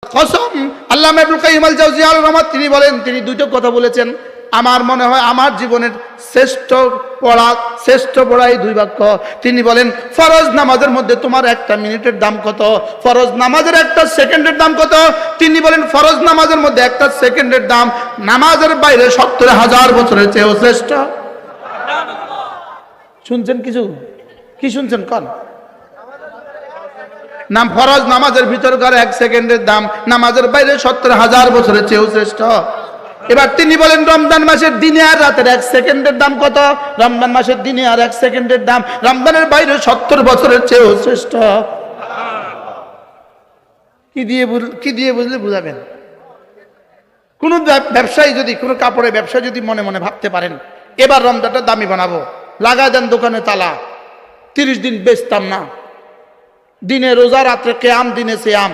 কসম, আল্লামা ইবনুল কাইয়িম আল জাওজিয়্যিহ আলাইহির রহমাত তিনি বলেন, তিনি দুটো কথা বলেছেন। আমার মনে হয় আমার জীবনের শ্রেষ্ঠ পড়া এই দুই বাক্য। তিনি বলেন, ফরজ নামাজের মধ্যে তোমার একটা মিনিটের দাম কত? ফরজ নামাজের একটা সেকেন্ডের দাম কত? তিনি বলেন, ফরজ নামাজের মধ্যে একটা সেকেন্ডের দাম নামাজের বাইরে ৭০,০০০ বছরের চেয়েও শ্রেষ্ঠ। শুনছেন কিছু? কি শুনছেন? কোন নাম? ফরজ নামাজের ভিতরকার এক সেকেন্ডের দাম নামাজের বাইরে ৭০,০০০ বছরের চেয়েও শ্রেষ্ঠ। এবার তিনি বলেন, রমজান মাসের দিনে আর রাতের এক সেকেন্ডের দাম কত? রমজান মাসের দিনে আর এক সেকেন্ডের দাম রমজানের বাইরে ৭০ বছরের চেয়েও শ্রেষ্ঠ। কি দিয়ে বুঝলে বুঝাবেন? কোন ব্যবসায়ী যদি, কোন কাপড়ের ব্যবসা যদি মনে মনে ভাবতে পারেন এবার রমজানটা দামি বানাবো, লাগা দেন দোকানে তালা, 30 দিন বেচতাম না, দিনে রোজা রাত্রে কেয়াম দিনে সিয়াম,